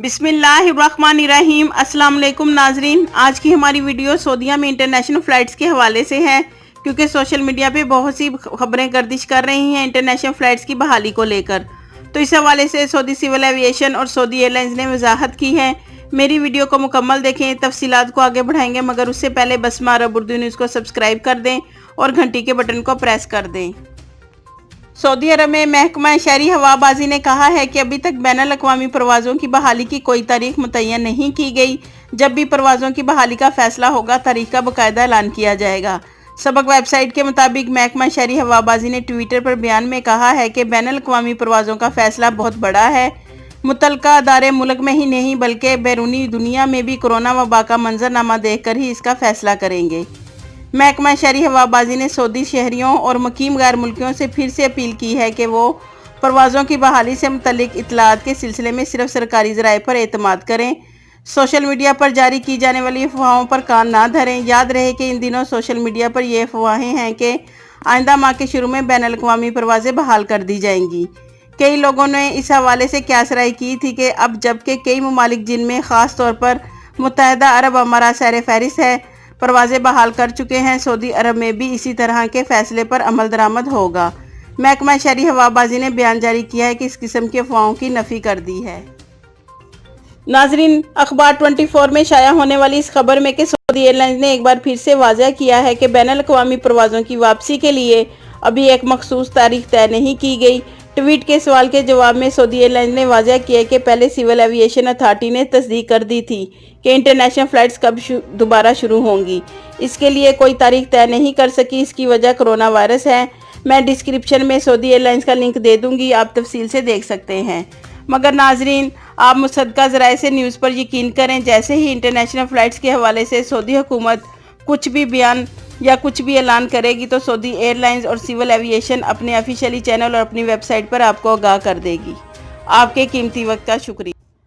بسم اللہ الرحمن الرحیم۔ السلام علیکم ناظرین، آج کی ہماری ویڈیو سعودیہ میں انٹرنیشنل فلائٹس کے حوالے سے ہے، کیونکہ سوشل میڈیا پہ بہت سی خبریں گردش کر رہی ہیں انٹرنیشنل فلائٹس کی بحالی کو لے کر۔ تو اس حوالے سے سعودی سول ایویشن اور سعودی ایئر لائنز نے وضاحت کی ہے۔ میری ویڈیو کو مکمل دیکھیں، تفصیلات کو آگے بڑھائیں گے، مگر اس سے پہلے بسمہ عرب اردو نیوز کو سبسکرائب کر دیں اور گھنٹی کے بٹن کو پریس کر دیں۔ سعودی عرب میں محکمہ شہری ہوابازی نے کہا ہے کہ ابھی تک بین الاقوامی پروازوں کی بحالی کی کوئی تاریخ متعین نہیں کی گئی۔ جب بھی پروازوں کی بحالی کا فیصلہ ہوگا، تاریخ کا باقاعدہ اعلان کیا جائے گا۔ سبق ویب سائٹ کے مطابق محکمہ شہری ہوابازی نے ٹویٹر پر بیان میں کہا ہے کہ بین الاقوامی پروازوں کا فیصلہ بہت بڑا ہے۔ متعلقہ ادارے ملک میں ہی نہیں بلکہ بیرونی دنیا میں بھی کورونا وبا کا منظرنامہ دیکھ کر ہی اس کا فیصلہ کریں گے۔ محکمہ شہری ہوابازی نے سعودی شہریوں اور مقیم غیر ملکیوں سے پھر سے اپیل کی ہے کہ وہ پروازوں کی بحالی سے متعلق اطلاعات کے سلسلے میں صرف سرکاری ذرائع پر اعتماد کریں۔ سوشل میڈیا پر جاری کی جانے والی افواہوں پر کان نہ دھریں۔ یاد رہے کہ ان دنوں سوشل میڈیا پر یہ افواہیں ہیں کہ آئندہ ماہ کے شروع میں بین الاقوامی پروازیں بحال کر دی جائیں گی۔ کئی لوگوں نے اس حوالے سے قیاس رائے کی تھی کہ اب جبکہ کئی ممالک جن میں خاص طور پر متحدہ عرب امارات زیر فہرست ہے پروازیں بحال کر چکے ہیں، سعودی عرب میں بھی اسی طرح کے فیصلے پر عمل درآمد ہوگا۔ محکمہ شہری ہوابازی نے بیان جاری کیا ہے کہ اس قسم کی افواہوں کی نفی کر دی ہے۔ ناظرین، اخبار 24 میں شائع ہونے والی اس خبر میں کہ سعودی ایئر لائنز نے ایک بار پھر سے واضح کیا ہے کہ بین الاقوامی پروازوں کی واپسی کے لیے ابھی ایک مخصوص تاریخ طے نہیں کی گئی۔ ٹویٹ کے سوال کے جواب میں سعودی ایئر لائنز نے واضح کیا کہ پہلے سول ایویشن اتھارٹی نے تصدیق کر دی تھی کہ انٹرنیشنل فلائٹس کب دوبارہ شروع ہوں گی۔ اس کے لیے کوئی تاریخ طے نہیں کر سکی، اس کی وجہ کورونا وائرس ہے۔ میں ڈسکرپشن میں سعودی ایئر لائنز کا لنک دے دوں گی، آپ تفصیل سے دیکھ سکتے ہیں۔ مگر ناظرین، آپ مصدقہ ذرائع سے نیوز پر یقین کریں۔ جیسے ہی انٹرنیشنل فلائٹس کے حوالے سے سعودی حکومت کچھ بھی بیان یا کچھ بھی اعلان کرے گی تو سعودی ایئر لائنز اور سول ایویشن اپنے آفیشیلی چینل اور اپنی ویب سائٹ پر آپ کو آگاہ کر دے گی۔ آپ کے قیمتی وقت کا شکریہ۔